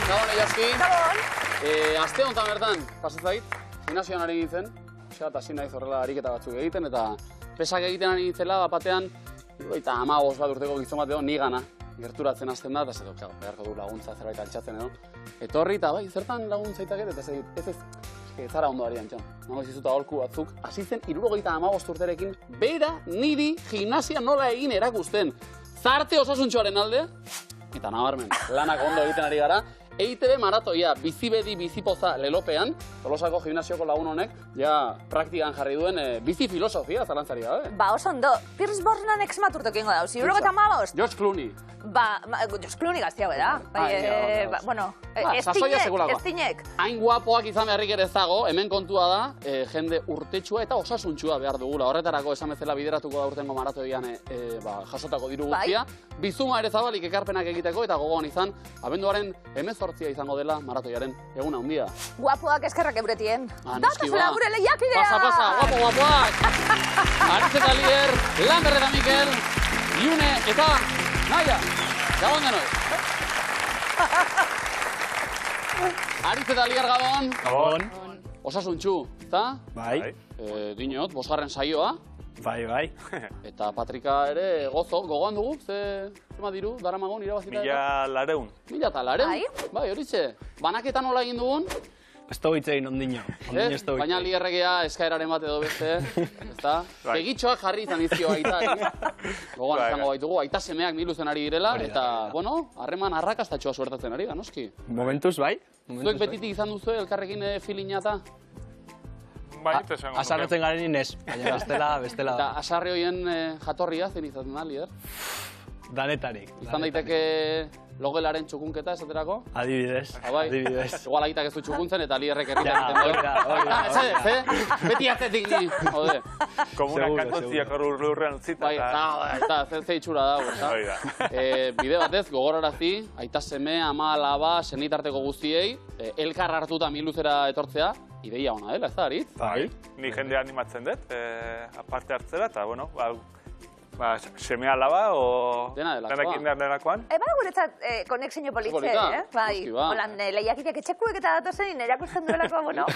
Gabon, Egiazki. Gabon. Aste honetan bertan, pasatzait, gimnasioan ari nintzen, eta hasi naiz horrela ariketa batzuk egiten, eta pesak egiten ari nintzela, batean, eta 15 bat urteko gizon bat edo nigana gerturatzen hasten da, eta ez edo, beharko du laguntza zerbait altxatzen edo. Etorri, eta bai, zertan laguntzaitaket, eta ez zara ondo ari antxon. Nago izizuta holku batzuk, hasi zen 75 urterekin, bera niri gimnasia nola egin erakusten. Zarte osasuntxoaren alde, eta nabarmen, lanak ondo egiten ari gara, EITB maratoia, bizibedi bizipoza lelopean, Tolosako gimnasioko lagun honek, ja praktikan jarri duen bizi filosofia, zalantzari gabe. Ba, oso ondo, Pierce Brosnan exmaturtok ingo dauz, irurogeta amabost. George Clooney. George Clooney gaztiago da. Bueno, ez tinek. Hain guapoak izan beharrik ere ez dago, hemen kontua da, jende urtetsua eta osasuntxua behar dugula. Horretarako esan bezala bideratuko da urtengo maratoian jasotako diru guztia. Bizuma ere zabalik ekarpenak egiteko eta gogoan izan, abenduaren 18 izango dela maratoiaren eguna handia. Guapoak eskerrak euretien. Datazela gure lehiakidea! Pasa, guapoak! Aritz eta Lier, Lander eta Mikel, Iune eta Naia, gabon denoi. Aritz eta Lier gabon. Gabon. Osasuntxu, eta? Bai. Dinot, 5. saioa. Bai. Eta Patrika ere gozo, gogoan dugu, zema diru, daramagon irabazita? 1.200. Bai, horitxe. Banaketan nola egin dugun? Ez dugu hitz egin ondino. Baina Lierregea eskaeraren bat edo beste, ezta? Segitxoak jarri izan izio aita. Gogoan izango baitugu, aita semeak miluzen ari direla, eta, bueno, harreman arrakastatxoa suertatzen ari, ganoski. Momentuz, bai. Zuek betitik izan duzu elkarrekin filina eta? Asarretzen garen inez, baina bestela. Eta asarre hoien jatorria zen izaten da, Lier? Danetarik. Izan daiteke logelaren txukunketa esaterako? Adibidez. Igual agitak ez du txukuntzen eta Lierrek erritak egiten du. Beti atzetik ni, jode. Komunak kantotziak lurrean utzita. Eta ze itxura dago, eta? Bide batez, gogorarazi, aita seme, ama, alaba, senitarteko guztiei, elkar hartuta miluzera etortzea, ideia ona dela, ez da, Aritz? Bai. Ni jendea animatzen dut, aparte hartzera, eta, bueno, seme alaba, o denekin derakoan. Eba guretzat konexio politxe, bai. Holan, lehiakideak etxekuek eta datozen erakusten duelako, bueno,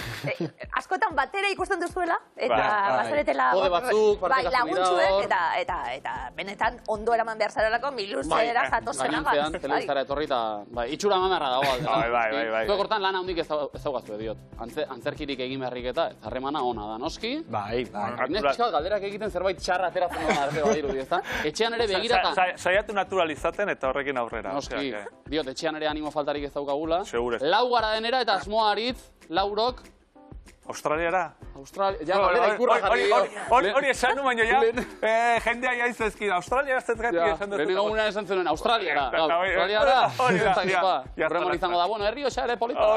askotan batera ikusten duzuela, eta bazaretela laguntzuek, eta benetan ondo eraman behar zarelako miluzera zatozena. Gainantzean, telebiztara etorri eta itxura mamerra dago. Bai. Zuek hortan lan handik ez daugaztu ediot. Antzerkirik egin beharrik eta harremana ona da, noski? Bai. Neskat galderak egiten zerbait txarra ateratzen duen arte badiru. Etxean ere begirata... Saiatu naturalizaten eta horrekin aurrera. Noski, diot, etxean ere animo faltarik ez daukagula. Segure. Lau gara denera eta asmoa Aritz, laurok... Australiara? Ja, galera ikurra jarri dio. Hori esan nu baino, jendea jaiz ezkin. Australiara ez gati esan dut. Lehenengo gunean esan zenuen, Australiara. Australiara. Horremon izango da, bueno, herri osa ere polita.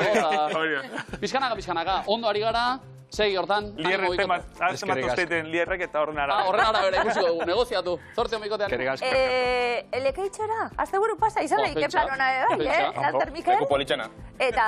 Pizkanaka, ondo ari gara. Segi hortan. Lierrek tematuzteiten Lierrek eta horren ara. Horren ara bera ikusiko dugu, negoziatu. Zortzion bikotean. Elekeitxera, azte buru pasa, izan lehike planona, Lanter Mikel. Leku politxena. Eta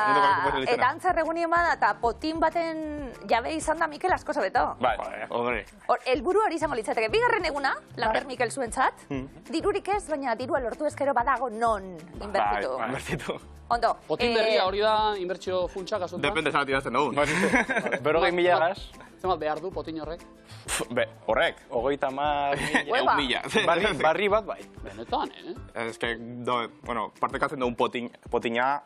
antzar egunien bada, eta potin baten jabe izan da Mikel asko zabeto. Bai, horre. Elburu hori izango litzateke. Bigarren eguna, Lanter Mikel zuentzat, dirurik ez, baina dirua lortu ezkero badago non inbertitu. Inbertitu. Ondo. Potin berria hori da inbertsio funtsak asuntan? Depende zan atirazten dugun. 40.000 gaz. Zemat behar du potin horrek? Horrek? 30.000 barri bat bai. Benetan, Ez que, bueno, partekatzen dugun potina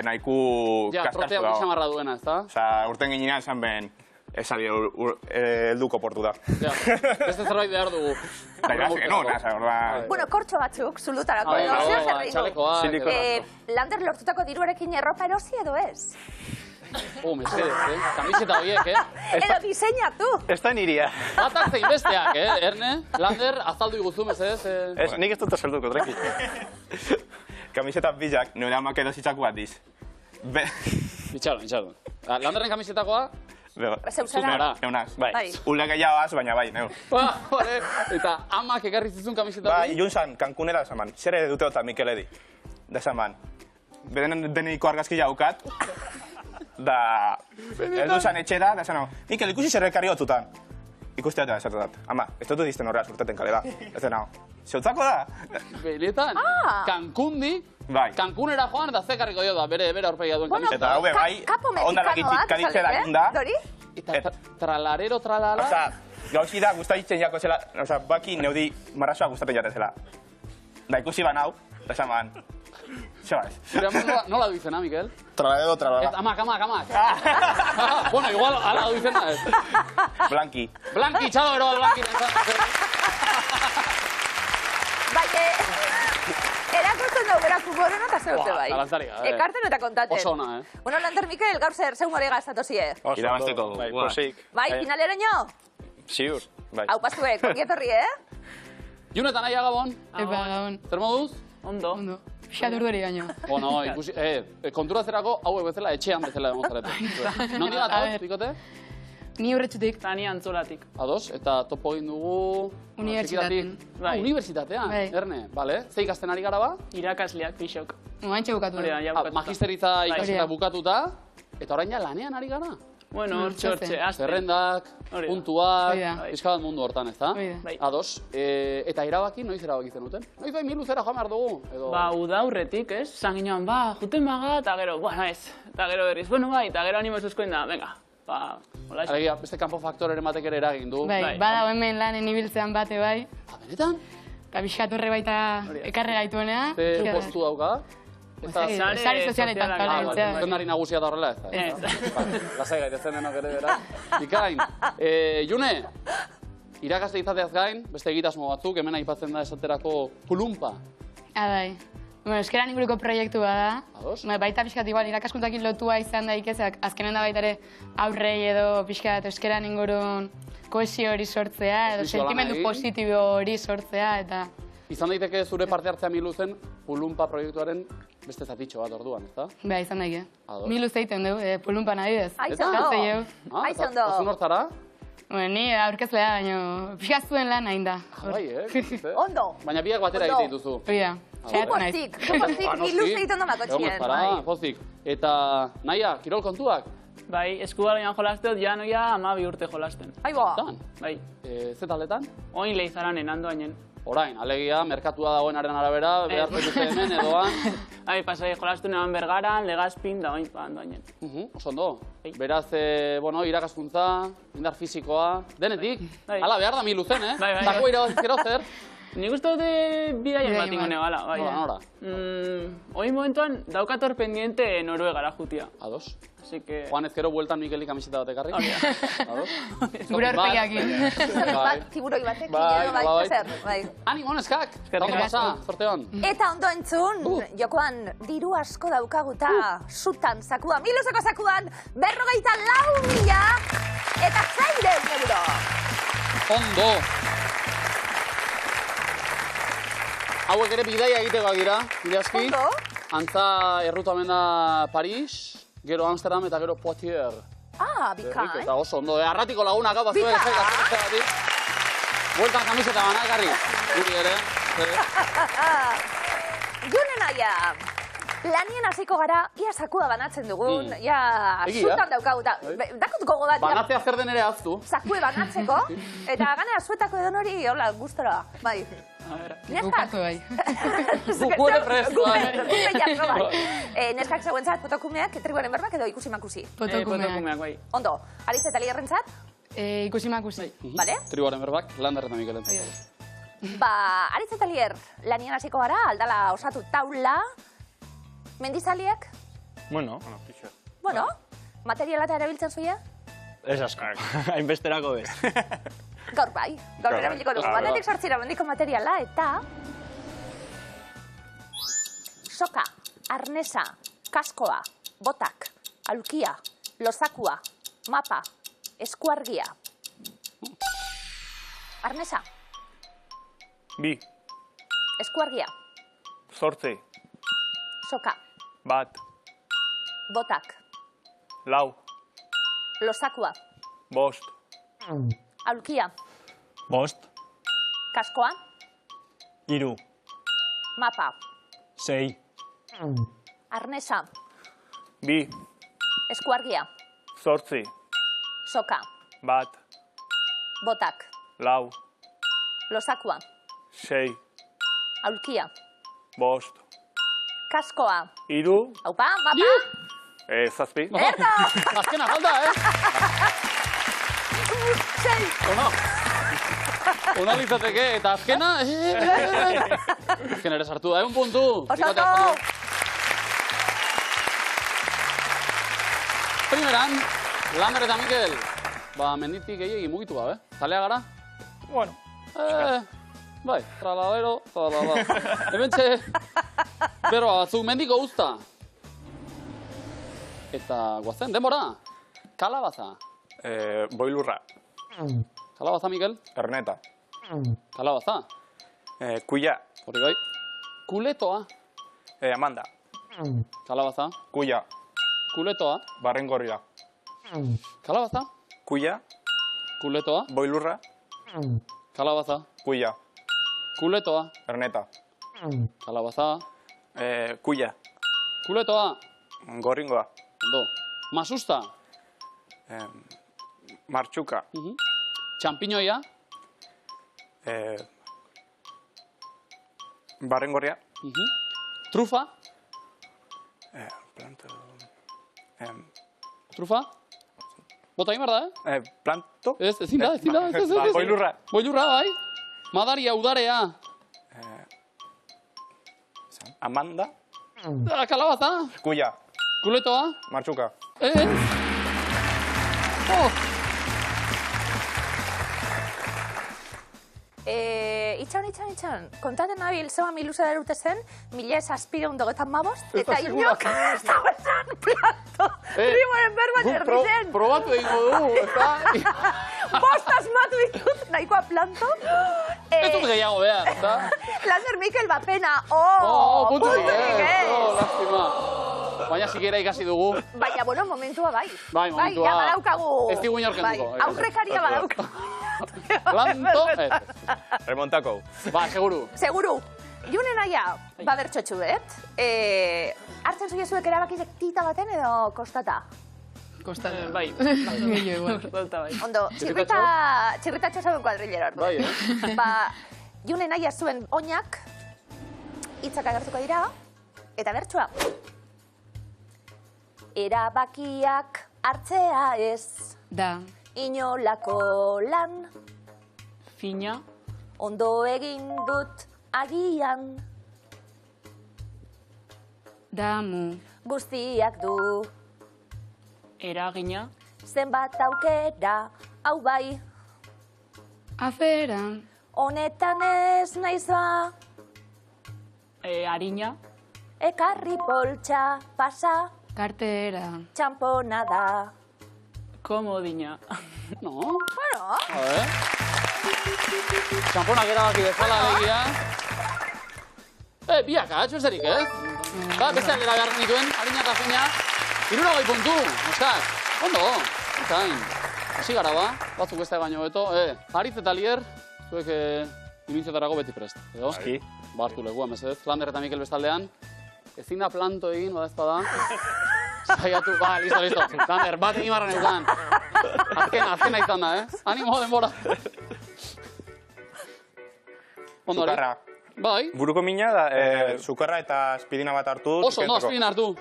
nahiku ja, trotea bitxamarra duena, ez da? Osa, urten ginean esan ben, esari helduko portu da. Ja, beste zerbait behar dugu. Bueno, kortxo batzuk, zulutarako. Txalekoa. Lander lortutako diruarekin erropa erosi edo ez? Mesedez, kamiseta horiek, Edo diseinatu. Ez da niria. Batak zein besteak, Erne? Lander, azaldu iguzu, mesedez? Ez, nik ez dut zelduko, treki. Kamiseta bizak, nire amak edo zitzako bat diz. Itxaron. Landerren kamisetakoa? Zeusara. Eunaz. Bai. Ule gehiagoaz, baina bai, neu. Eta amak ekarri zizun kamiseta hori? Bai, junzan, Cancunera esaman. Zer ere dute eta Mikel edi. Da esaman. Deniko argazki jaukat. Da... Ez duzan etxera, da esan, Mikel, ikusi zer ekarri hotzutan. ikuste dut esatetat. Ama, ez dut dizten horrea surteten kalera. Ez denao. Zeutzako da? Benetan, Cancundi, Cancunera joan eta zekarriko dio da, bere aurpegia duen kamisa. Eta hau bai, ondara kaditze da gunda. Eta tralarero, tralala. Osa, gauzi da gustatzen jako zela, osa, baki neudi marrazoa gustatzen jate zela. Da ikusi ban hau, eta esan Xabaz. Nola du izena, Mikel? Tralalero, tralala. Amak. Bueno, igual, ala du izena ez. Blanqui. Blanqui, txado ero Blanqui. Bai, erakusten dugu, berak humorena eta zeute bai. Ekarten eta kontaten. Oso ona, Bueno, Lander Mikel, gaur zer humorega estatozie. Irabazteko. Bai, finaleraino? Ziur. Hau pastuek, ongietorri, June eta nahi Gabon. Epa, Gabon. Zer moduz? Ondo. Pixat urduri gaino. Bueno, ikusi, konturazerako hauek bezala etxean bezala demozarete. Nondi gatoz, pikote? Ni urretxutik. Eta ni antzolatik. Ados, eta topo egin dugu... Unibertsitatean. Unibertsitatean, erne, bale. Ze ikasten ari gara ba? Irakasleak, pixok. Moantxe bukatu da. Magisteritza ikasketa bukatuta, eta orain ja lanean ari gara? Bueno, hortxe, azte. Zerrendak, puntuak, izkabat mundu hortan, ez da? Ados, eta noiz erabaki zenuten? Noiz bai miluzera joan behar dugu? Ba, uda aurretik, ez? Zan ginoan, ba, juten baga, eta gero, bueno, ez. Eta gero berriz, bueno, bai, eta gero animo zuzkoen da, venga. Ba, hola ez. Alegia, beste kanpo faktoreren batek ere eragin du. Bai, bada hemen lanen ibiltzean bate bai. Benetan? Eta pixkat horre baita ekarre gaituenea. Ze postu dauka? Sari sozialetan kaleratzea. Zendari nagusia da horrela ez da? Ez. Lasai gaitezen denok ere bera. Ikain, June, irakasle izateaz gain, beste egitasmo batzuk, hemen aipatzen da esaterako pulumpa. Bai. Bueno, eskeran inguruko proiektu bada. Ados? Baita pixkat igual irakaskuntakin lotua izan da ikezak, azkenen da baita ere aurrei edo pixkat eskeran ingurun kohesio hori sortzea, edo sentimendu positibo hori sortzea, eta... Izan daiteke zure parte hartzea Miluzen pulumpa proiektuaren beste zatitxo bat orduan, ezta? Ba, izan daike. Miluze egiten du, pulumpan adibidez. Aizondo! Aizondo! Oso nortzara? Bueno, ni aurkezlea, baina pixkat zuen lan hain da. Bai, Ondo! Baina biak batera egite dituzu. Oida, txaiatu naiz. Pozik, Miluze egiten da mako txien. Pozik. Eta, naia, kirol kontuak? Bai, eskubaloian jolasteot, ja noia 12 urte jolasten. Aibo! Bai. Ze taldetan? Oin Leizaranen, andoainen. Orain, alegia, merkatua dagoenaren arabera, beharko dute hemen, edoan. Bai, pasai, jolastu neban Bergaran, Legazpin, da oin, andoainen. Oso ondo. Beraz, irakaskuntza, indar fisikoa, denetik. Hala, behar da Miluzen, Bai. Zako irabazizkero zer? Nik uste dute bidaien bat ingo nebala, bai. Nora? Oin momentuan daukator pendiente Noruegara jutia. Ados. Así que... Joan ezkero bueltan Mikeli kamiseta bat ekarri. Ados. Gure horpegiakin. Tiburoi batek, bai, zer, bai. Animo, neskak! Ondo pasa, zorteon. Eta ondo entzun, jokoan diru asko daukaguta, sutan zakuan, Miluzeko zakuan, 54.000 eta 600 euro. Ondo! Hauek ere bidaia egitekoak dira, bideazki. Ondo? Antza errutamen da Paris, gero Amsterdam eta gero Poitiers. Bikain. Eta oso ondo, arratiko lagunak hau batzue egin. Bueltan kamiseta banakarri, guri ere. June naia, lanien hasiko gara, ia sakua banatzen dugun, ia sutan daukaguta. Dakut gogo bat. Banatzea zer den ere aztu. Sakue banatzeko, eta ganera zuetako edo nori, hola, gustora, bai. Neskak? bai. Gure prestu, Neskak zeuentzat fotokumeak, tribuaren berbak edo ikusi makusi? Fotokumeak, bai. Ondo, Aritz eta Lierrentzat? Ikusi makusi. Bale? Tribuaren berbak, Lander eta Mikelentzat. Ba, Aritz eta Lier, lanien hasiko gara, aldala osatu taula, mendizaliek? Bueno. Bueno, materiala eta erabiltzen zuia? Ez asko, hainbesterako bez. Gaur bai, gaur erabiliko dugu. Batetik sortzira mendiko materiala eta... soka, arnesa, kaskoa, botak, aulkia, lozakua, mapa, eskuargia. Arnesa. Bi. Eskuargia. 8. Soka. 1. Botak. 4. Lozakua. 5. Aulkia. 5. Kaskoa. 3. Mapa. 6. Arnesa. 2. Eskuargia. 8. Soka. 1. Botak. 4. Losakua. 6. Aulkia. 5. Kaskoa. 3. Aupa, mapa. 7. Erto! Azkena falta, 6. Ona litzateke, eta azkena... Azkena ere sartu da, 1 puntu. Osato! Primeran, Lander eta Mikel. Menditik gehiagi mugitu gabe. Zalea gara? Bueno. Bai, tralalero, tralala. Hementxe, berba batzuk, mendiko uzta. Eta guazen, denbora. Kalabaza. Boilurra. Kalabaza, Mikel. Erneta. Kalabaza. Kuia. Hori bai. Kuletoa. Amanda. Kalabaza. Kuia. Kuletoa. Barrengorria. Kalabaza. Kuia. Kuletoa. Boilurra. Kalabaza. Kuia. Kuletoa. Erneta. Kalabaza. Kuia. Kuletoa. Gorringoa. Ondo. Masusta. Martxuka. Txampiñoia. Barrengorria. Trufa. Planto. Trufa. Bota egin behar da, Planto. Ez, ezin da. Boilurra. Boilurra, bai. Madaria, udarea. Amanda. Kalabaza. Kuia. Kuletoa. Martxuka. Itxan. Kontaten nabil, zeba miluza derute zen, 1715, eta inok zabetan planto. Primoren berbat erditen. Probatu egingo du, eta... Bost asmatu ditut, nahikoa planto. Ez dut gehiago behar, eta... Lander Mikel bapena. Punturik, lastima. Baina sikera ikasi dugu. Baina, bueno, momentua bai. Bai, momentua. Ja badaukagu. Ez digu inorkenduko. Aurrekaria badaukagu. Planto, Remontako. Ba, seguru. Junen aia, badertxotxu bet. Hartzen zuiezuek erabakizek tita baten edo kostata? Kostata, bai. Kostata, bai. Ondo, txirritatxo zauen kuadrillero hartu. Bai, Ba, Junen aia zuen oinak, hitzak agertuko dira, eta bertxua. Erabakiak hartzea ez. Da. Inolako lan. Fina. Ondo egin dut agian. Damu. Guztiak du. Eragina. Zenbat aukera, hau bai. Afera. Honetan ez naiz ba. Harina. Ekarri poltsa, pasa. Kartera. Txampona da. Komodina. No? Bueno. Txamponak erabaki bezala alegia. Biak, atxuesterik, ez? Besteak eragarren dituen, harina eta fina. 60 puntu, eskak. Ondo, izain. Hasi gara ba, batzuk beste baino beto. Haritz eta Lier, zuek imintzetarako beti prest. Edo? Bartu legua, mesedez. Lander eta Mikel bestaldean. Ezin da planto egin, badezpada. Zaiatu, listo. Lander, bat egin barren eutan. Azkena izan da, Animo denbora. Sukarra. Bai. Buruko mina da, sukarra eta aspirina bat hartu. Oso, no, aspirina hartu.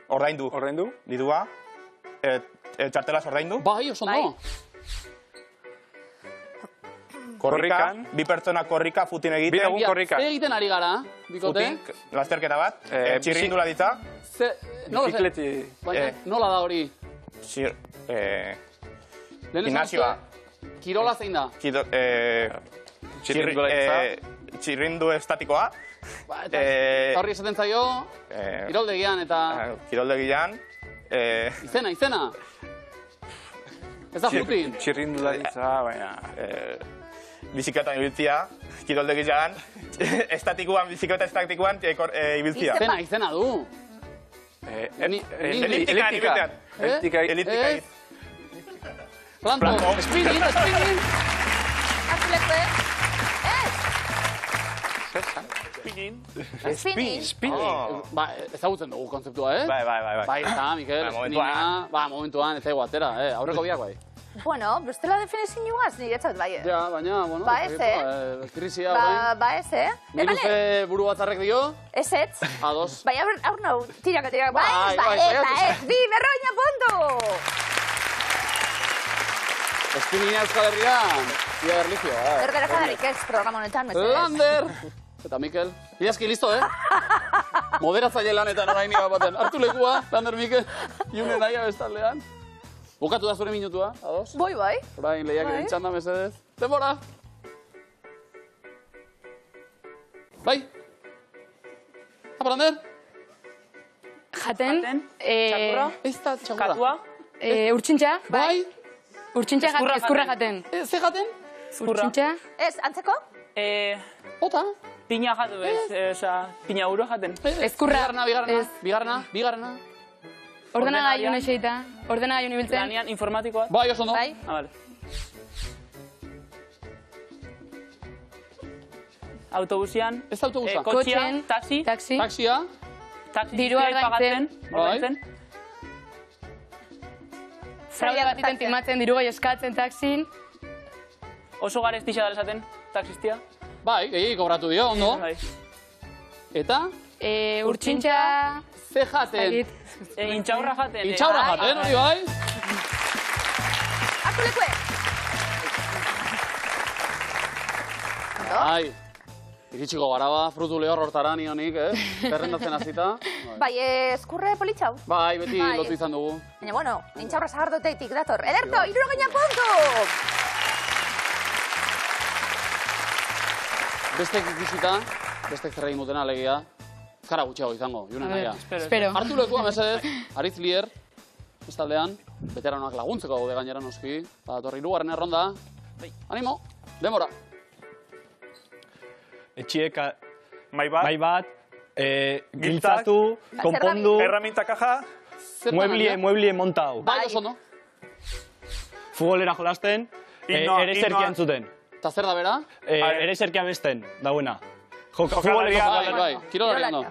Ordaindu. Lidua. Txartelaz ordaindu. Bai, oso no. Korrikan. Bi pertsona korrika, futin egiten. Bi egun korrika. Ze egiten ari gara, bikote? Futin, lasterketa bat. Txirrindula ditza. Bizikleti. Nola da hori? Gimnasioa. Kirola zein da? Txirrindu estatikoa. Horri esaten zaio, kiroldegian eta... Kiroldegian. Izena. Ez da futin. Txirrindula ditza, baina... Bizikleta ibiltzia, kiroldegian. Bizikleta estatikoan ibiltzia. Izena du. Elíptica. Planto. Spinning. Azuleko, Spinning. Ba, ezagutzen dugu konzeptua, Bai. Bai, eta, Mikel, momentuan. Momentuan, ez zaigu atera, aurreko biak bai. Bueno, bestela definizioaz niretzat bai. Ja, baina, bueno, ba ez, krisia orain. Ba ez, Niruze buru batzarrek dio. Ez. Ados. Bai, aur nau, tiraka. Ba ez. Bi, berroina puntu! Espinina Euskal Herrian, ia erlijioa. Erdera jadarik ez programa honetan, mesedez. Lander! Eta Mikel. Iazki, listo, Moderatzaile lanetan orain nire baten. Hartu lekua, Lander, Mikel. Iune naia bestaldean. Bukatu da zure minutua, ados? Bai. Orain lehiak egin txanda, mesedez. Denbora! Bai! Aparander? Jaten. Txakurra. Ez da txakurra. Katua. Urtsintxa. Bai! Urtsintxa ezkurra jaten. Ze jaten? Urtsintxa. Ez, antzeko? Ota? Pina jatu ez, pina uro jaten. Ezkurra. Bigarna. Ordenagaiun eseita. Ordenagaiun ibiltzen. Lanean informatikoa. Bai, oso ondo. Bai. Vale. Autobusian. Ez autobusa. Kotxean, taxi. Taxia. Dirua ordaintzen. Ordaintzen. Fraude bat iten timatzen, diru gai eskatzen taxin. Oso garestixa dara esaten, taxistia. Bai, gehiagik kobratu dio, ondo. Bai. Eta? Urtsintxa. Ze jaten? Intxaurra jaten. Intxaurra jaten, hori bai? Hartu lekue! Bai. Iritsiko gara ba, frutu lehor hortara nionik, Zerrendatzen hasita. Bai, eskurre politxau? Bai, beti lotu izan dugu. Baina, bueno, intxaurra zahardoteitik dator. Ederto, 60 puntu! Bestek ikusita, bestek zer egin duten alegia, ezkara gutxiago izango, June naia. Espero. Hartu lekua, mesedez, Aritz Lier, bestaldean, veteranoak laguntzeko gaude gainera noski, badatorri hirugarren erronda. Animo, denbora. Etxiek Mai bat. Giltzatu, konpondu, Herramienta kaja. mueblie montau. Bai, oso ondo. Futbolera jolasten, ere zerkian zuten. Eta zer da bera? Ere zerkian besten, dauena. Jokalaria. Bai, kirolari ondo.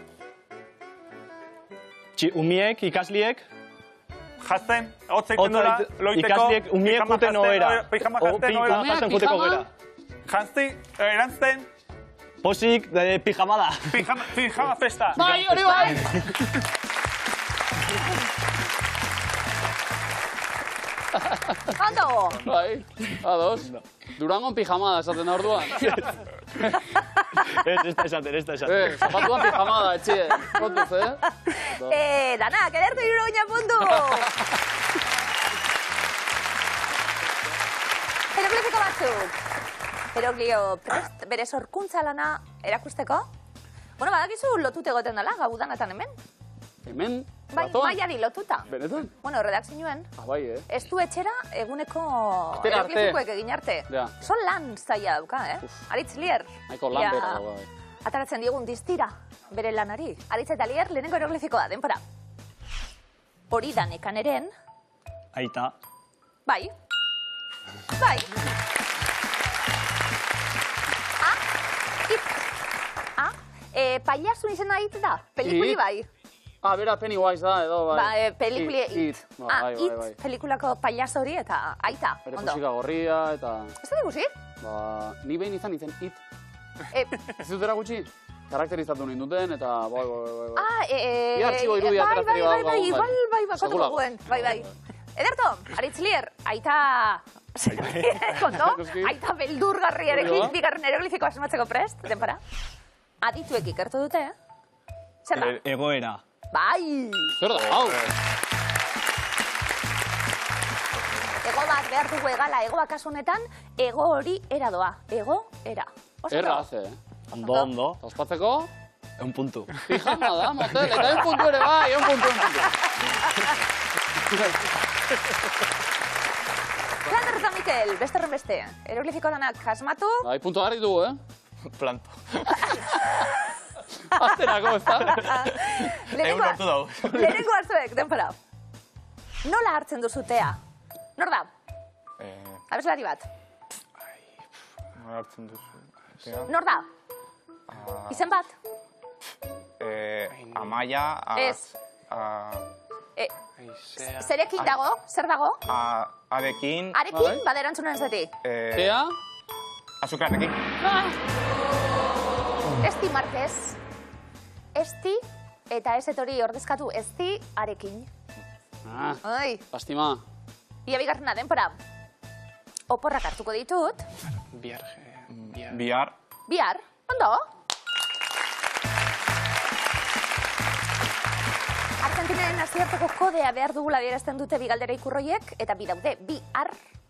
Umiek, ikasliek, Jazten, hotza iten dura, loiteko. ikasliek, umiek juten ohera. Pijama jazten ohera. Jazen juteko gara. Jazti, erantzten, Posik, pijamada. pijama festa. Bai, hori bai! Ondo! Bai, ados. Durangon pijamada esaten da orduan. Ez da esaten. Zapatuan pijamada, etxie. Kontuz, Danak, edertu 60 puntu! Heroglifiko batzuk. Heroglio prest, bere sorkuntza lana erakusteko. Bueno, badakizu lotute goten dela, gabudanatan hemen. Hemen, Bai, batoan? maiari lotuta. Benetan? Bueno, redakzioen. Bai, Ez du etxera eguneko Astera arte. heroglifikoek egin arte. Ja. Son lan zaila dauka, Aritz Lier. Nahiko lan berra, bai. Ataratzen diegun diztira bere lanari. Aritz eta Lier lehenengo heroglifikoa, denpora. Hori da nekaneren. Aita. Bai. Paiasun izena hit da? Pelikuli bai. Bera Pennywise da, edo, bai. Pelikuli It. Bai. Pelikulako paias hori eta aita. Bere musika gorria, eta... Ez da ikusi? Ni behin izan It. Ez dutera gutxi? Karakterizatu ninduten, eta bai. Bi artxibo irudi ateratzeri kontu goguen. Bai. Ederto, Aritz Lier, aita... Konto? Aita beldurgarriarekin bigarren heroglifikoa asmatzeko prest, denpora. Adituek ikertu dute, Zer da? Egoera. Bai! Zer da, hau! Ego bat behar dugu egala, egoa kasu honetan, ego hori era doa. Ego, era. Erra haze, Ondo. Eta ospatzeko? Un puntu. Pijama da, motel, eta un puntu ere bai, un puntu. Lander eta Mikel, besterren beste. Heroglifiko danak asmatu. Bai, puntu garri dugu, Planto. Aztenako, ez da? Egun hartu dago. Lehenengo hartzuek, denpora. Nola hartzen duzutea? Nor da? Abeslari bat. Nola hartzen duzu? Nor da? Izen bat? Amaia... Ez. Zerekin dago? Zer dago? Arekin... Arekin, baderantzunan zati. Tea? Azukarrekin. Esti Marquez. Esti, eta ez etori ordezkatu, esti arekin. Lastima. Ia bigarrena denpora. Oporrak hartuko ditut. Bihar. Bihar, ondo? Argentinaren nazioarteko kodea behar dugula adierazten dute bigaldera ikurroiek, eta bi daude, bi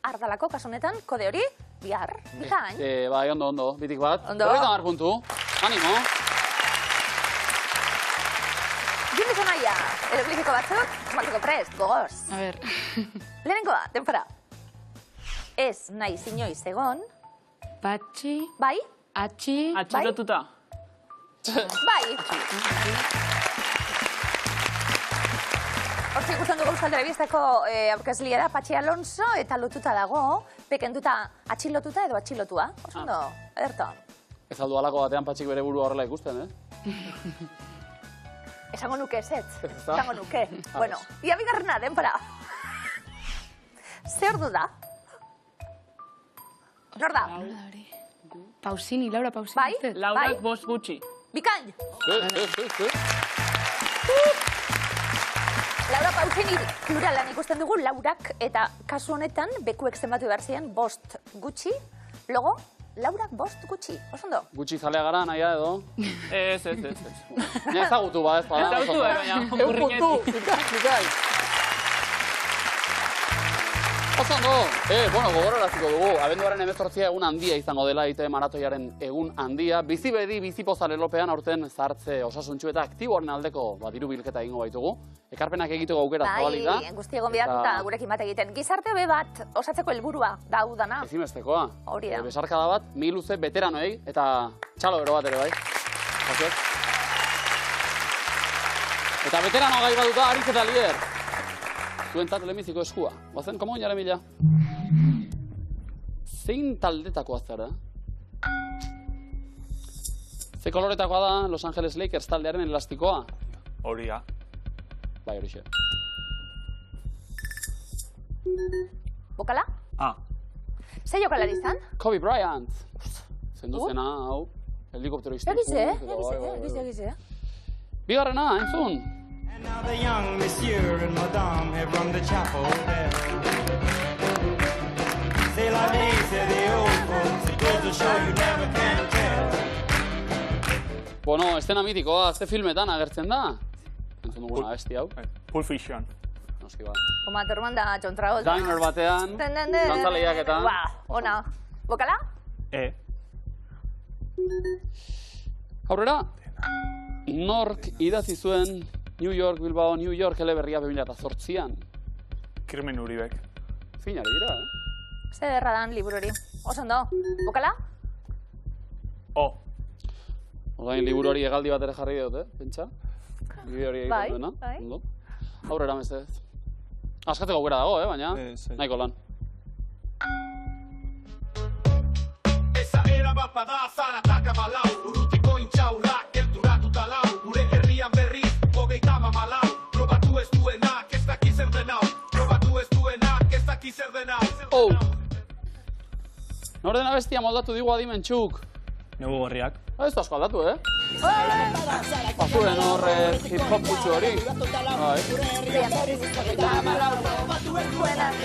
ardalako kasunetan, kode hori, bihar, bikain. Bai, ondo, bitik bat. Ondo. 50 puntu, animo. Gindu zonaia, eroglifiko batzuk, marteko prest, gogoz. A ver. Lehenengoa, denpora. Ez nahi inoiz egon. Patxi. Bai? Atxi. Atxilotuta. Bai. Hortzi ikusten dugu Euskal Telebistako aurkezlia da, Patxi Alonso, eta lotuta dago, pekenduta atxilotuta edo atxilotua. Osondo, ederto. Ez aldu alako batean Patxik bere burua horrela ikusten, Esango nuke ezetz. Esango nuke. Bueno, ia bigarrena, denpora. Ze ordu da? Nor da? Pausini, Laura Pausini. Bai? Laurak bost gutxi. Bikain! Laura Pausini pluralan ikusten dugu, Laurak, eta kasu honetan, bekuek zenbatu behar ziren, bost gutxi, logo, Laurak bost gutxi, osondo? Gutxi zalea gara, nahia edo? Ez. Nea ezagutu ba, ez bada. Ezagutu, baina, puntu, bikai. Osondo, gogoraraziko dugu, abenduaren 18 egun handia izango dela ITV maratoiaren egun handia. Bizi-bedi, bizipoza lelopean aurten zahartze osasuntsu eta aktiboaren aldeko diru bilketa egingo baitugu. Ekarpenak egiteko aukera zabalita. Bai, guzti egon bidatuta gurekin bat egiten. Gizarte hobe bat osatzeko helburua da hau dana. Ezimestekoa. Hori da. Besarkada bat, miluze veteranoei eta txalo bero bat ere bai. Eta veterano gai baduta, Aritz eta Lider. Zuentzat lehenbiziko eskua. Guazen, komo oinare mila? Zein taldetakoa zara? Ze koloretakoa da Los Angeles Lakers taldearen elastikoa? Horia. Bai, horixe. Bokala? Ze jokalari izan? Kobe Bryant. Zendu zena, hau. Helikoptero izteku. Egize. Bigarrena, entzun. And now the young monsieur and madame have rung the chapel bell. C'est la vie, say the old folks, it goes to show you never can tell. Bueno, estena mitikoa, ze filmetan agertzen da? Entzun duguna abesti hau. Pulp Fiction. Noski ba. Oma Turman da John Travolta. Diner batean, dantza lehiaketan. Ona. Bokala? Aurrera, nork idatzi zuen New York, Bilbao, New York eleberria 2008an. Kirmen Uribek. Finari dira, Ze derra dan liburu hori. Osondo. Bokala? Orain liburu hori hegaldi bat ere jarri dut, pentsa? Liburu hori egiten duena. Ondo. Aurrera mesedez. Askatzeko aukera dago, baina nahiko lan. Esa era bapada zara takabalau, urutiko intxaurra, gerturatuta lau, gure herrian berriz, hogeita mamalau, probatu ez duenak, ez daki zer denau, probatu ez duenak, ez daki zer denau. Nor dena bestia moldatu digu adimentxuk. Negu gorriak. Ez da asko aldatu, Bazuen horre hip-hop gutxu hori.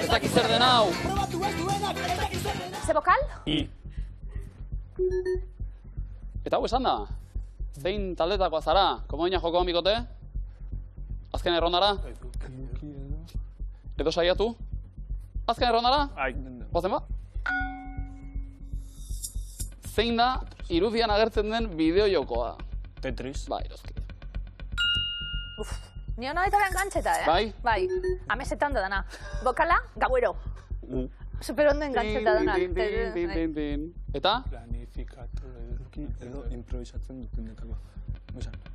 Ez daki zer denau. Ze bokal? Eta hau esan da, zein taldetakoa zara, komoina joko bikote? Azken errondara? Edo saiatu? Azken errondara? Guazen ba? Zein da irudian agertzen den bideo-jokoa? Tetris. Bai, erozki. Ni hona eta engantzeta, Bai? Bai, amesetan dana. Bokala, gauero. Super ondo engantzeta dana. Eta? Planifikatu eduki edo improvisatzen dutenetakoa.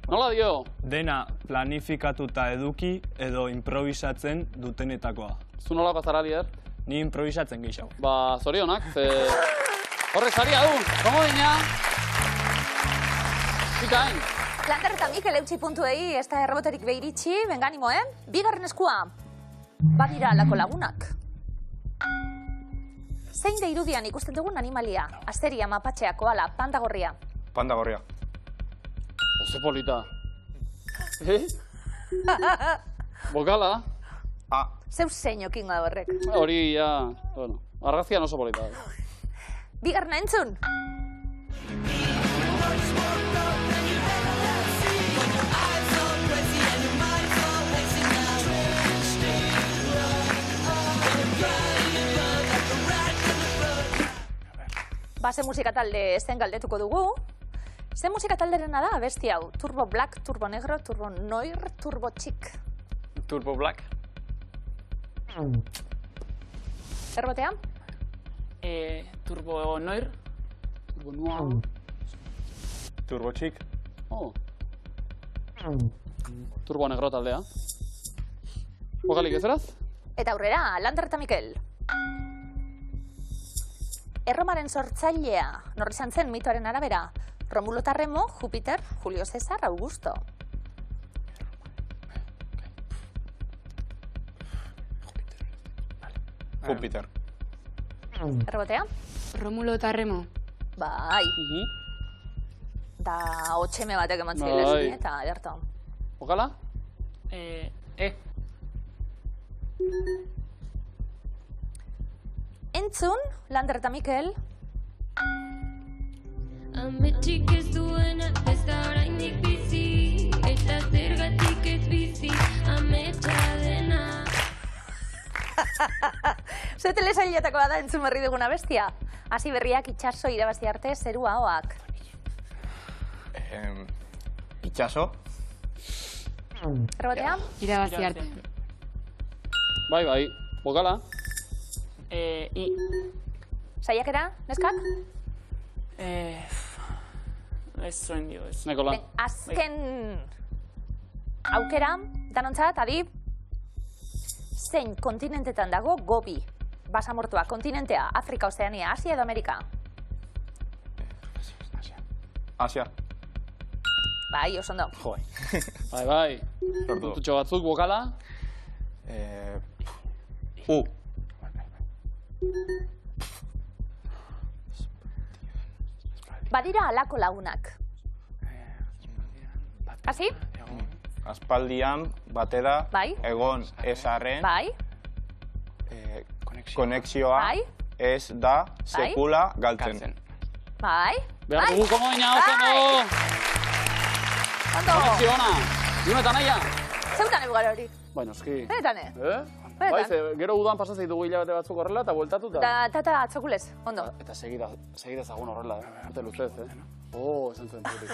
Nola dio? Dena planifikatuta eduki edo improvisatzen dutenetakoa. Zu nolako zara, Lider? Ni improvisatzen gehiago. Ba, zorionak, ze... Horrek saria du, komo dina? Bikain, Lander eta Mikel eutxi puntuei, ez da erreboterik behiritxi, benganimo, Bigarren eskua, badira alako lagunak. Zein da irudian ikusten dugun animalia? Asteria, mapatxea, koala, panda gorria. Panda gorria. Oze polita. Bokala? Zeu zein okingo da horrek. Hori, ja, bueno, argazkian oso polita. Bigarna entzun? Ze musika talde zen galdetuko dugu. Ze musika talderena da abesti hau? Turbo Black, Turbo Negro, Turbo Noir, Turbo Chic. Turbo Black. Erbotea? Turbo Noir. Turbo Noir. Turbo Chic. Turbo Negro taldea. Bokalik ezeraz? Eta aurrera, Lander eta Mikel. Erromaren sortzailea, nor izan zen mitoaren arabera, Romulo eta Remo, Jupiter, Julio César, Augusto. Jupiter. Erbotea? Romulo eta Remo. Bai. Da, otxeme batek eman zilezin, eta alerta. Bokala? Entzun, Lander eta Mikel. Ametxik ez duena, ez da orainik bizi, eta zergatik ez bizi, ametxa dena. Ze telesailetakoa da entzun berri duguna bestia? Hasi berriak itxaso irabazi arte zerua hoak. Itxaso? Erbotea? Irabazi arte. Bai, bokala? Saiakera, neskak? Ez zuen dio, ez. Nekola. Azken aukera, danontzat, adi, zein kontinentetan dago Gobi? Basamortua, kontinentea, Afrika, Ozeania, Asia edo Amerika? Asia. Bai, oso ondo. Joi. Bai. Puntutxo batzuk, bokala? Badira alako lagunak. Hasi? Aspaldian, batera, egon ezarren, konexioa ez da sekula galtzen. Bai. Behar dugu komoina, okono! Ondo! Konexiona! Dino eta naia? Zeutan ebugar hori? Baina, eski. Benetane? Bai, gero udan pasatzei dugu hilabete batzuk horrela eta bueltatu eta... Tata atzokulez, ondo. Eta segidezagun horrela, arte luzez, esan zuen putik.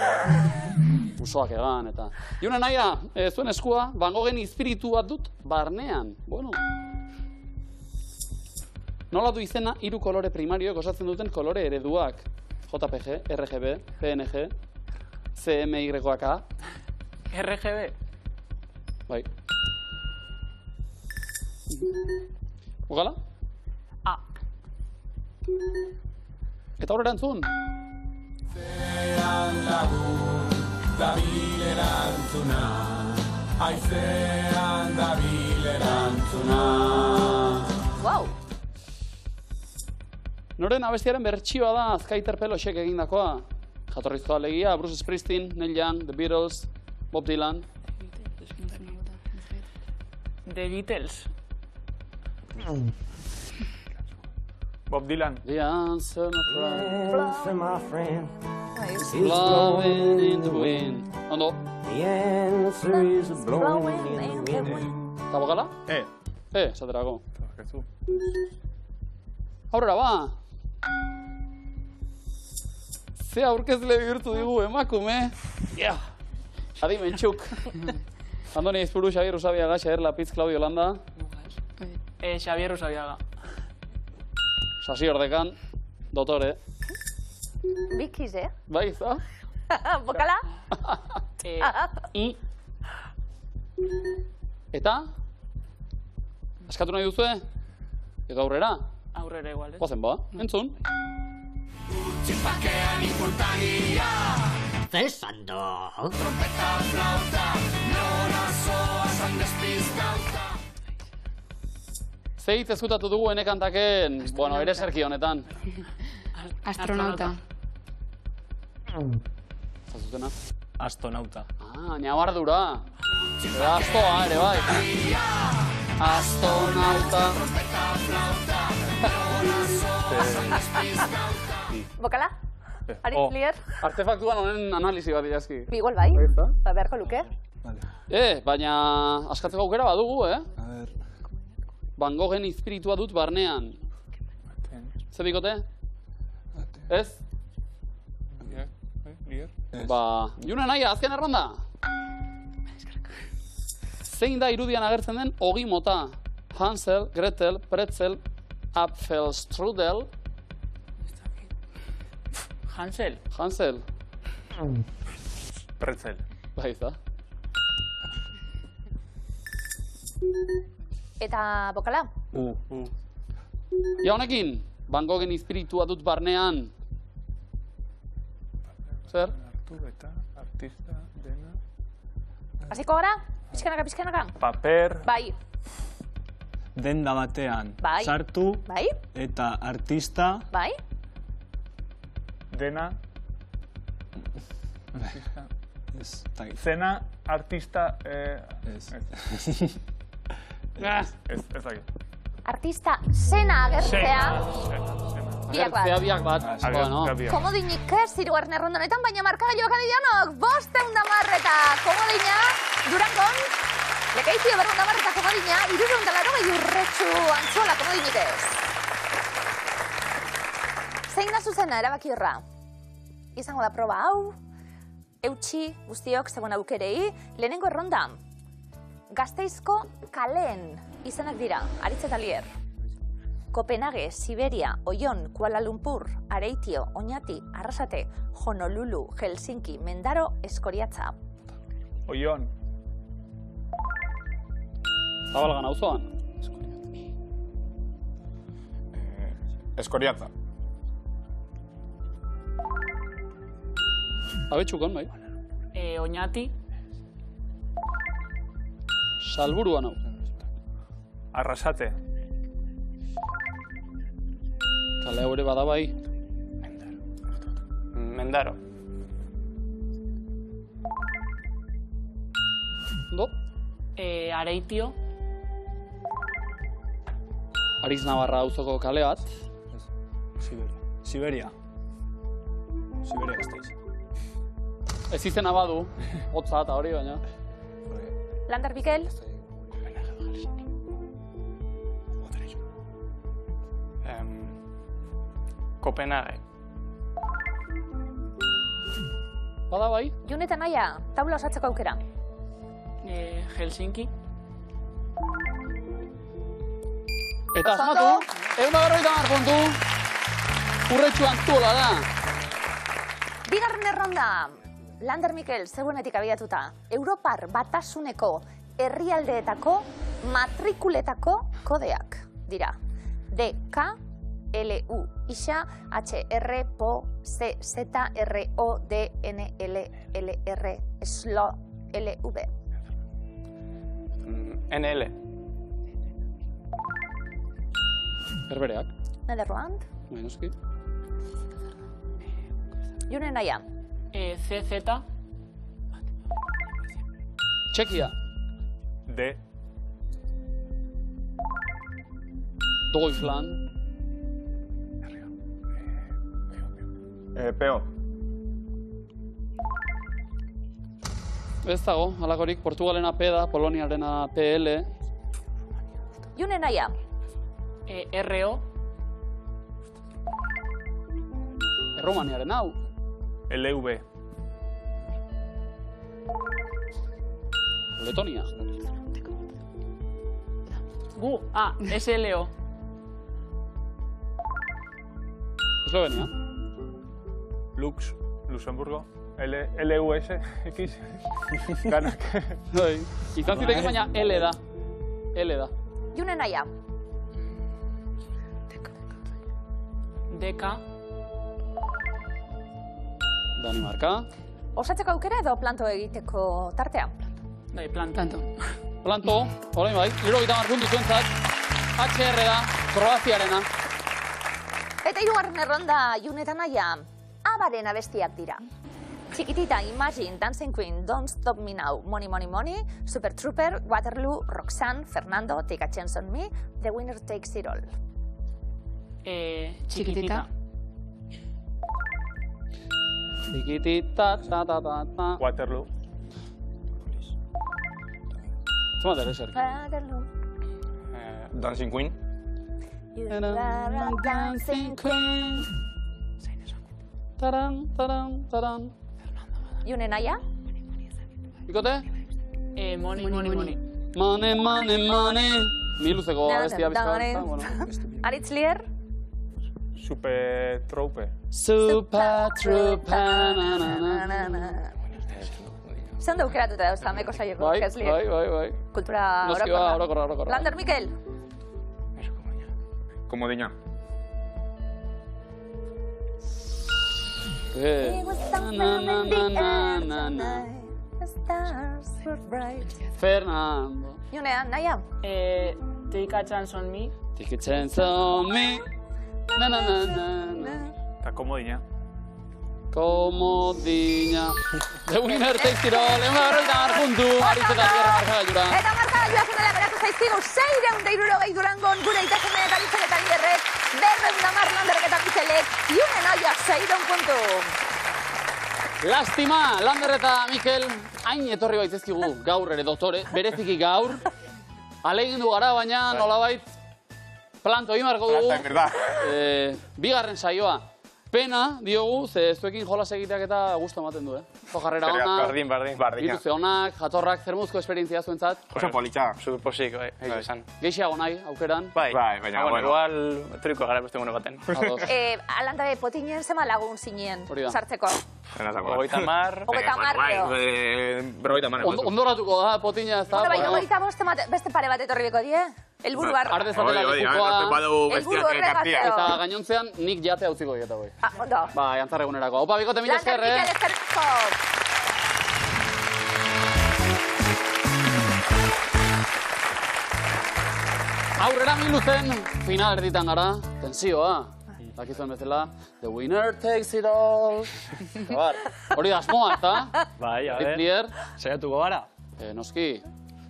Usoak egan, eta... Juna naia, zuen eskua, Van Goghen espiritu bat dut barnean. Bueno. Nola du izena 3 kolore primarioek osatzen duten kolore ereduak? JPG, RGB, PNG, CMYK. RGB? Bai. Bokala? Eta horrela entzun? Zean lagun, dabil erantzuna, aizean dabil erantzuna. Wow! Noren abestiaren bertsioa da Azkaiter Pelosek egindakoa. Jatorrizko alegia, Bruce Springsteen, Neil Young, The Beatles, Bob Dylan. The Beatles. Bob Dylan. The answer, my friend, is blowing in the wind. Ondo. The answer is blowing in the wind. Eta bokala? Esaterako. Aurrera, ba! Ze aurkezle bihurtu digu emakume. Adi mentxuk. Andoni Izpuru, Xabier Usabiaga, Xabier Lapitz, Claudio Landa. Xabier Usabiaga. Sasi ordekan, dotore. Bikiz, Bai, za? Bokala? Eta? Askatu nahi duzue? Edo aurrera? Aurrera igual, Gozen ba, entzun. Utzipakean inportania, prozesando. Trompeta, flauta, nora zoazan despistauta. Zeit ezkutatu dugu enekantaken, bueno, ere zerki honetan. Astronauta. Zazutena? Astonauta. Ñabardura. Astoa ere bai. Astonauta. Bokala? Ari, clear? Artefaktuan honen analizi bat idazki. Igual bai, beharko luke. Baina askatzeko aukera badugu, Van Goghen espiritua dut barnean. Zer bikote? Ez? Junen aia, azken erronda. Zein da irudian agertzen den ogi mota? Hansel, Gretel, Pretzel, Apfelstrudel. Hansel. Hansel. Pretzel. Bai, da. Eta bokala? Ja, honekin, Van Goghen espiritua dut barnean. Zer? Artu eta artista dena... Hasiko gara? Pizkanaka? Paper... Bai. Denda batean sartu eta artista... Bai. Dena... Zena artista... Ez dakit. Artista zena agertzea. Biak bat. Komodinik ez, hirugarren erronda honetan, baina markagailuak adidanok, 510 eta komodina, Durangon, Lekeitio 510 eta komodina, 380 urretxu antzuela komodinik ez. Zein da zuzena, erabaki horra? Izango da proba hau, eutxi guztiok zegoen aukerei, lehenengo erronda. Gasteizko kaleen izenak dira, Aritz eta Lier. Kopenhague, Siberia, Oion, Kuala Lumpur, Areitio, Oñati, Arrasate, Honolulu, Helsinki, Mendaro, Eskoriatza. Oion. Zabalgan auzoan. Eskoriatza. Abetxukon, bai. Oñati. Salburuan hau. Arrasate. Kale hori bada bai. Mendaro. Do? Areitio. Ariz Navarra auzoko kale bat. Siberia. Siberia Gasteiz. Ez izena badu, hotza eta hori baina. Lander Mikel. Kopenhague. Bada bai? June eta Naia, taula osatzeko aukera. Helsinki. Eta asmatu, 150 puntu, urretxuan tuola da. Bigarren erronda, Lander Mikel, zeuenetik abiatuta, Europar Batasuneko herrialdeetako matrikuletako kodeak dira. DK, LU, IXA, HR, PO, CZ, RO, DNL, LR, SLO, LV. NL. Berbereak. Nederland. Noski. June Naia. CZ. Txekia. D. Deutschland. PO. Ez dago, halakorik, Portugalena P da, Poloniarena PL. June Naia. RO. Erromaniaren hau. LV. Letonia. SLO. Eslovenia. Luxemburgo. LUS. X. Ganak. Izan zireki baina L da. L da. June Naia. DK. Danimarka. Osatzeko aukera edo planto egiteko tartea? Bai, planto. Planto, orain bai, 70 puntu zuentzat. HR da, Kroaziarena. Eta 3. erronda, June eta Naia, Abaren abestiak dira. Chiquitita, Imagine, Dancing Queen, Don't Stop Me Now, Money, Money, Money, Super Trooper, Waterloo, Roxanne, Fernando, Take a Chance on Me, The Winner Takes It All. Chiquitita. Chiquitita, ta. Waterloo. Zuma dara, Sergi. Waterloo. Dancing Queen. You are a dancing queen. Taran. June Naia? Ikote? Money. Money. Ni luzeko abestia bizka. Aritz Lier? Super Trooper. Super Trooper. Zeran aukeratuta dauzta, meko saioko, Aritz Lier. Bai. Kultura orokorra. Lander Mikel? Komodina. Fernando. Junea, Naia? Take a Chance on Me. Take a Chance on Me. Eta komodina. Komodina. The Winner Takes It All. Puntu. Aritz eta Lier markagailura. Eta markagailua zenela beratu zaizkigu 660 Durangon gure itasen eta Aritz eta Lierrek, 210 Landerrek eta Mikelek, June Naia 6 puntu. Lastima, Lander eta Mikel, hain etorri baitzezkigu gaur ere doktore, bereziki gaur. Alegindu gara, baina nolabait planto egin marko dugu. Bigarren saioa. Pena, diogu, ze zuekin jolas egiteak eta gustu ematen du, jarrera ona. Bardin. Dituzte honak, jatorrak, zer moduzko esperientzia zuentzat? Oso politxa. Super posik, bai. Geixiago nahi, aukeran? Bai, baina, bueno. Igual triko gara beste gune baten. Alandabe, potinen zema lagun zinien, sartzeko? 30. Ondoratuko da, potina ez da. Baina, beste pare bat etorri beko die? Elburu Ardezatela lekukoa. Elburu horregazio. Eta gainontzean nik jate hautziko dieta goi. Ondo. Ba, jantzarregunerako. Opa, bikote mila esker, Lander Mikel eskerriko. Aurrera miluzen, final erditan gara, tensioa. Dakizuen bezala, The Winner Takes It All. Hori da asmoa, eta? Bai, a ver, saiatuko gara. Noski,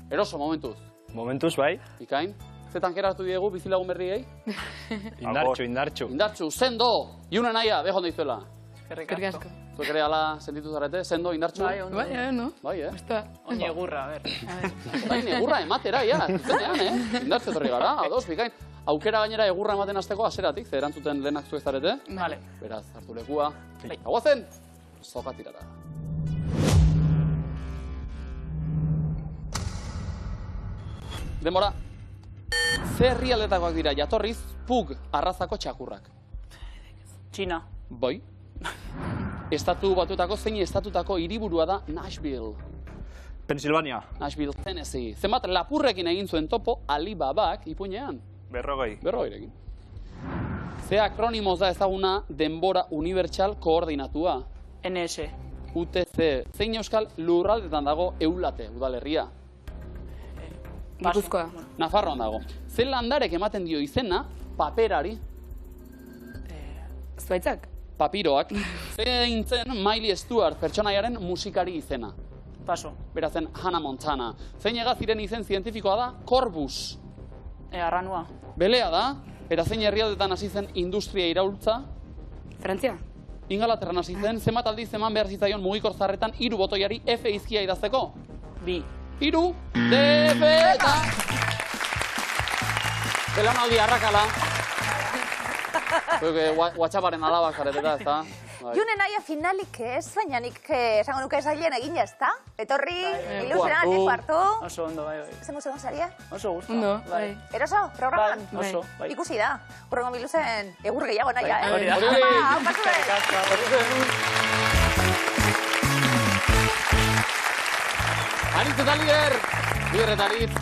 eroso momentuz. Momentuz, bai. Ikain, ze tankera hartu diegu bizilagun berriei? Indartxu. Sendo, June Naia, beho ondo izuela. Eskerrik asko. Zuek ere ala sentitu zarete, sendo, indartxu? Bai, ondo. no? Bai, Oin egurra, a ver. Oin egurra ematera, ja, zuzenean, Indartxu etorri gara, ados, bikain. Aukera gainera egurra ematen hasteko haseratik, ze erantzuten lehenak zuek zarete. Vale. Beraz, hartu lekua. Aguazen, zoka tirara. Denbora. Ze herrialdetakoak dira jatorriz Pug arrazako txakurrak? Txina. Bai. Estatu Batuetako zein estatutako hiriburua da Nashville? Pensilvania. Nashville, Tennessee. Zenbat lapurrekin egin zuen topo Alibabak ipuinean? 40. 40ekin. Ze akronimoz da ezaguna denbora unibertsal koordinatua? NS. UTC. Zein euskal lurraldetan dago Eulate, udalerria? Gipuzkoa. Nafarroan dago. Ze landarek ematen dio izena paperari? Zuaitzak? Papiroak. Zein zen Miley Stewart pertsonaiaren musikari izena? Paso. Berazen Hannah Montana. Zein egaziren izen zientifikoa da? Corbus. Arranua. Belea da, eta zein herrialdetan hasi zen industria iraultza? Frantzia. Ingalaterran hasi zen, zenbat aldiz eman behar zitzaion mugikor zarretan 3 botoiari F izkia idazteko? 2. 3, DF eta... Belaunaldi arrakala. WhatsApparen alabak zareteta, ez da? June Naia finalik ez, baina nik esango nuke esailen egin ez da? Etorri, ilusionatik hartu. Oso ondo, bai. Zer musegon zaria? Oso gustu. Ondo, bai. Eroso, programan? Oso, bai. Ikusi da. Horrengo miluzen egur gehiago Naia, eh? Hori da. Hau, pasue! Aritz eta Lier eta Aritz,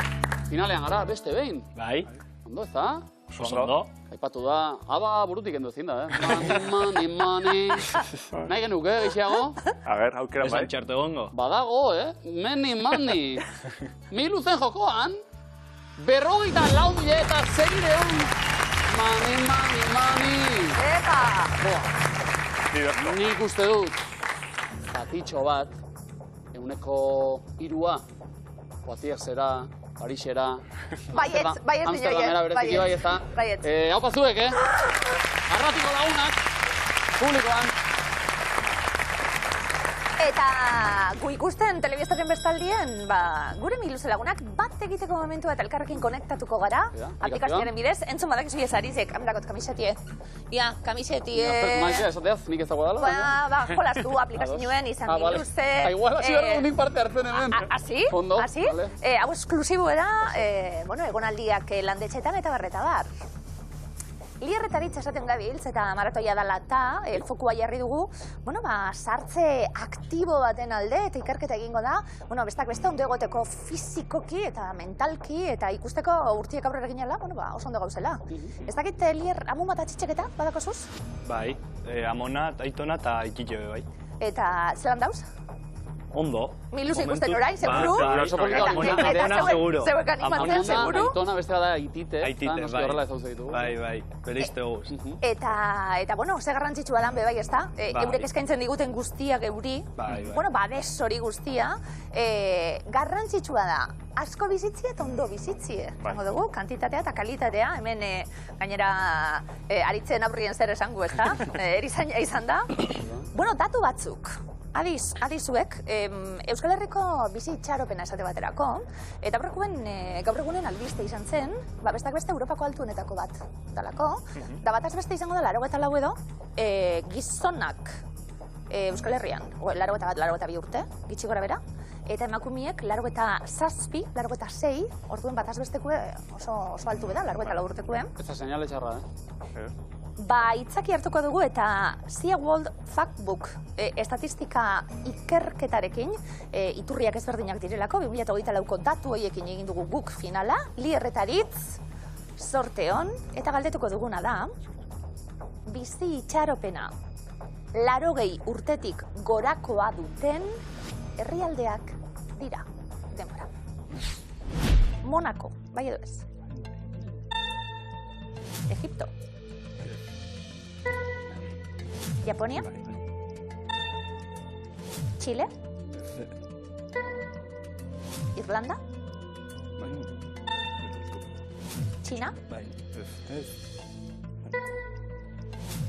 finalean gara, beste behin. Bai. Ondo, ez da? Ondo. Aipatu da, burutik endo ezin da, Money. Nahi genuke, geixeago? A ber, aukera bai. Esan txartu egongo. Badago, Money. Milu zen jokoan, 54 mila eta segideon. Money. Eta! Nik uste dut, zatitxo bat, 3%, Poitiers zera, Parisera, Amsterdamera bereziki bai ez da. Hau pazuek, Arratiko lagunak, publikoan. Eta gu ikusten telebistaren bestaldien, gure Miluze lagunak bat egiteko momentu bat elkarrekin konektatuko gara, aplikazioaren bidez, entzun badakizu Arizek, hamrakot kamisetie. Ia, kamisetie... Maizea, esateaz, nik ez dago dala? Jolaztu aplikazioen izan Miluze... Igual, hasi behar nik parte hartzen hemen. Asi? Ondo, vale. Hau esklusibo da, egonaldiak landetxetan eta barreta bar. Lierretaritza esaten gabiltz eta maratoia dela eta fokua jarri dugu, sartze aktibo baten alde eta ikerketa egingo da, bestak beste ondo egoteko fizikoki eta mentalki eta ikusteko urtiek aurrera ginela, oso ondo gauzela. Ez dakit, Lier, amun bat atxitxeketa, badako zuz? Bai, amona, aitona eta ikitxebe bai. Eta zelan dauz? Ondo. Miluz ikusten orain, seguru? Amona seguro. Zeuek animatzen, seguru? Aitona beste bada Aitite, bai. horrela ez dauz ditugu. Bai, bereizte guz. Eta, ze garrantzitsua dan bebai, ez da? Eurek eskaintzen diguten guztia geuri, babes hori guztia, garrantzitsua da, asko bizitzie eta ondo bizitzie. Zango dugu, kantitatea eta kalitatea, hemen gainera aritzen aurrien zer esango, ez da? Erizaina izan da. Datu batzuk. Adizuek, Euskal Herriko bizi itxaropena esate baterako, eta gaur egunen albiste izan zen, bestak beste Europako altuenetako bat dalako, da bataz beste izango da 84 edo, gizonak Euskal Herrian, 82 urte, gitxi gora bera, eta emakumiek 87, 86, orduen bataz besteko oso altu beda, 84 urtekuen. Ez da seinale txarra, Itzaki hartuko dugu eta Sea World Factbook estatistika ikerketarekin, iturriak ezberdinak direlako, 2024ko datu horiekin egin dugu guk finala, Lierretaritz, sorteon, eta galdetuko duguna da, bizi itxaropena 80 urtetik gorakoa duten herrialdeak dira. Denbora. Monako, bai edo ez? Egipto. Japonia? Chile? Irlanda? China?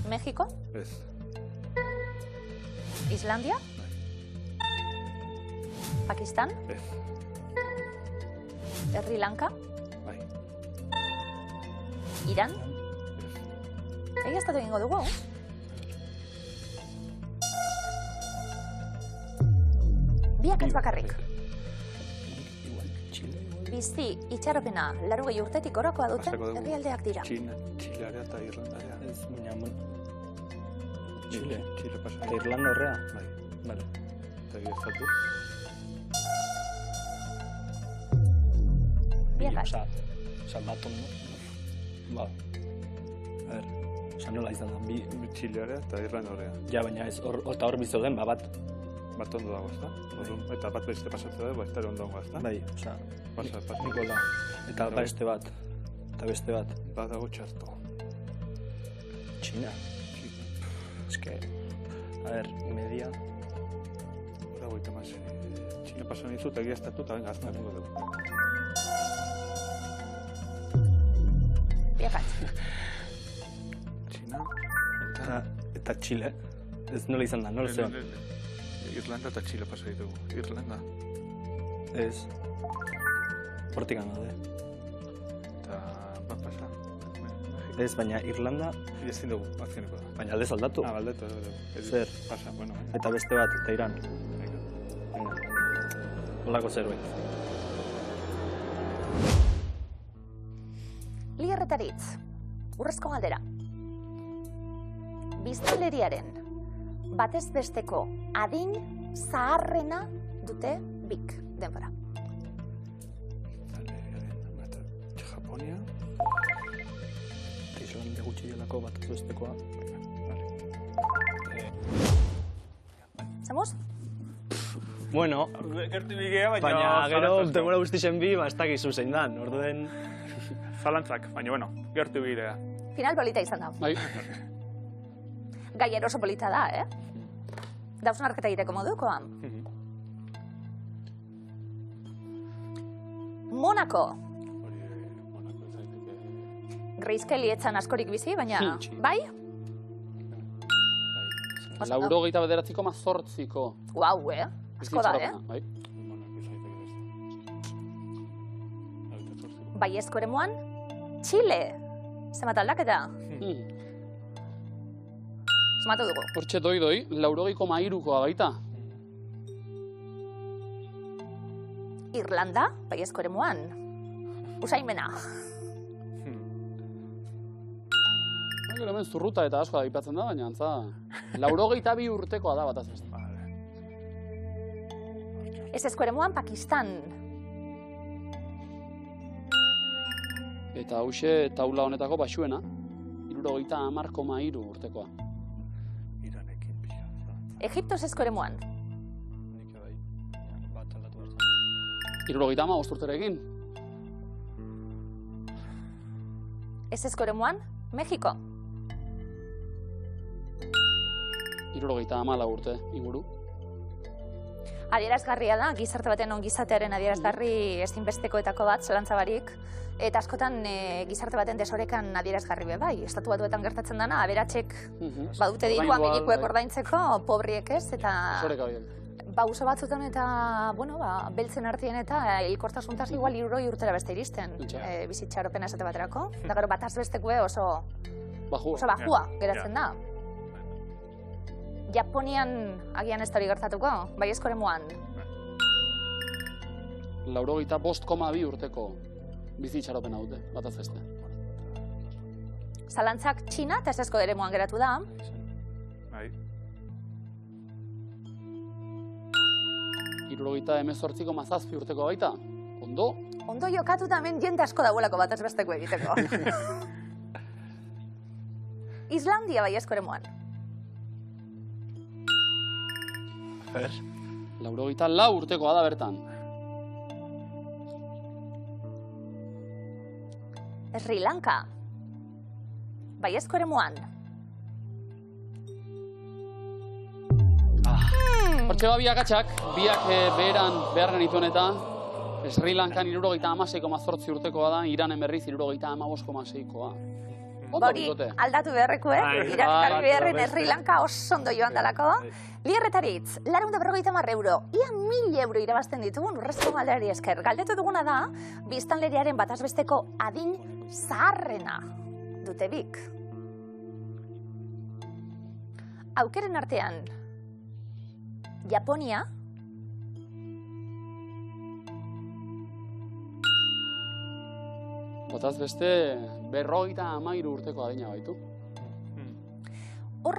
México? Islandia? Pakistan? Sri Lanka? Iran? Egiaztatu egingo dugu? Biakatz bakarrik. Bizi itxaropena 80 urtetik gorakoa duten herrialdeak dira. Txilea eta Irlandarea. Ez, baina, Chile pasa. Eta Irlanda horrea? Bai. Bale. Eta egiaztatu? Biakatz. Bat ondo. Ba. A ver, nola izan da. Txilearea eta Irlanda horrea. Ja, baina ez, eta hor bizogen, bat. Bat ondo dago, ez da? Eta bat beste pasatzea da, ez da ondo dago, ez da? Bai, oza, pasa. Nikola. Eta beste bat. Eta beste bat. Bat dago txarto. Txina. Ez que, a ver, media. Dago eta maz, Txina pasan izu eta egiaztatu eta venga, azten egingo dugu. Biakatz. Txina. Eta Txile. Ez nola izan da, nola zeon. Irlanda eta Txile pasa ditugu. Irlanda. Ez. Hortik gana, Eta bat pasa. Ez, baina Irlanda... Ezin dugu, azkeneko da. Baina aldez aldatu. Aldatu. Zer? Pasa, bueno. Eta beste bat, eta Iran. Venga. Olako zerbait. Lierretaritz, urrezko galdera. Biztanleriaren batez besteko adin zaharrena dute bik, denbora. Japonia. alde gutxi dielako bat bestekoa. Zamuz? Bueno, baina gero denbora guztixen bi, ez dakizu zein dan, orduen... Zalantzak, baina bueno, gertu bidea. Final polita izan da. Bai. Gai eroso polita da, Dauzun arketa egiteko modukoa. Monako. Greizkeli etzan askorik bizi, baina... Bai? 89,8. Guau, asko da, Bai. Baiezko eremuan, Txile. Zemat aldaketa? Zematu dugu. Hortxe doi, 90,3koa baita. Irlanda, baiezko eremuan. Usaimena. Gero hemen zurruta eta asko aipatzen da, baina antza 92 urtekoa da bataz beste. Ezezko eremuan, Pakistan. Eta hause taula honetako baxuena, 70,3 urtekoa. Egipto ezezko eremuan. 75 urterekin. Ezezko eremuan, Mexiko. 74 urte inguru. Adierazgarria da, gizarte baten ongizatearen adierazgarri ezinbestekoetako bat, zalantza barik. Eta askotan gizarte baten desorekan adierazgarri be bai. Estatu Batuetan gertatzen dana, aberatsek badute dirua medikuek ordaintzeko, pobriek ez, eta... Bauzo batzutan eta, bueno, beltzen artien eta hilkortasuntaz igual 100 urtera beste iristen, bizitxaropena esate baterako. Eta gero bataz bestekue oso bajua geratzen da. Japonian agian ez da hori gertatuko, baiezko eremuan. 95,2 urteko bizitxaropena dute, bataz beste. Zalantzak Txina eta ezezko eremuan geratu da. Bai. 78,7 urteko baita. Ondo? Ondo jokatuta hemen jende asko dagoelako bataz besteko egiteko. Islandia baiezko eremuan. 94 urtekoa da bertan. Sri Lanka. Baiezko eremuan. Hortxe biak atxak, biak beharren ituen eta Sri Lankan 76,8 urtekoa da, Iranen berriz 75,6koa. Hori aldatu beharreko, Irakari beharren Sri Lanka oso ondo joan dalako. Lierretaritz, 450 euro, ia 1000 euro irabazten ditugun urrezko galderari esker. Galdetu duguna da, biztanleriaren batazbesteko adin zaharrena dute bik. Aukeren artean, Japonia, bataz beste 53 urteko adina baitu. Hor,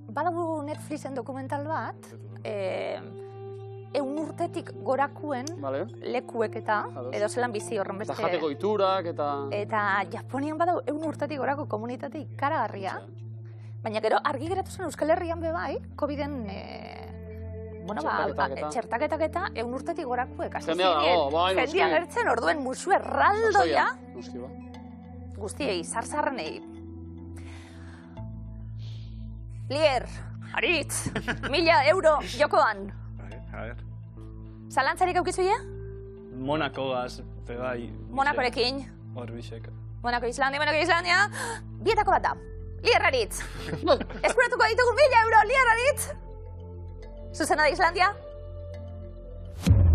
badago Netflixen dokumental bat, 100 urtetik gorakuen lekuek eta, edo zelan bizi horren beste. Eta jateko iturak eta... Eta Japonian badago 100 urtetik gorako komunitatik karagarria. Baina gero argi geratu zen Euskal Herrian be bai, COVID-en txertaketak eta 100 urtetik gorakuek. Jendia gertzen orduen musu erraldoia. Guztiei, zarzarrenei. Lier, Aritz, 1000 euro jokoan. Zalantzarik aukizuia? Monakogaz, bai. Monakorekin. Horbixek. Monako Islandia. Bietako bat da. Lier Aritz. Eskuratuko ditugu 1000 euro, Lier Aritz. Zuzena da Islandia?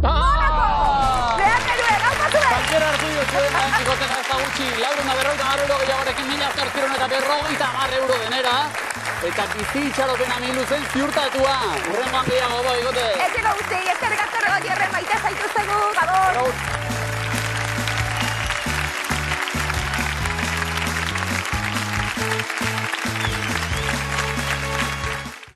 Monako! Behar neruen, hau mazuen! Bankera hartu duzuen, antikoten ez da gutxi, 450 euro gehiagorekin 1850 euro denera. Eta bizi itxaropena miluzen ziurtatua. Urrengoan gehiago, bai, gote. Ez ego guzti, eskerrik atzorrego tierren maite zaituztegut.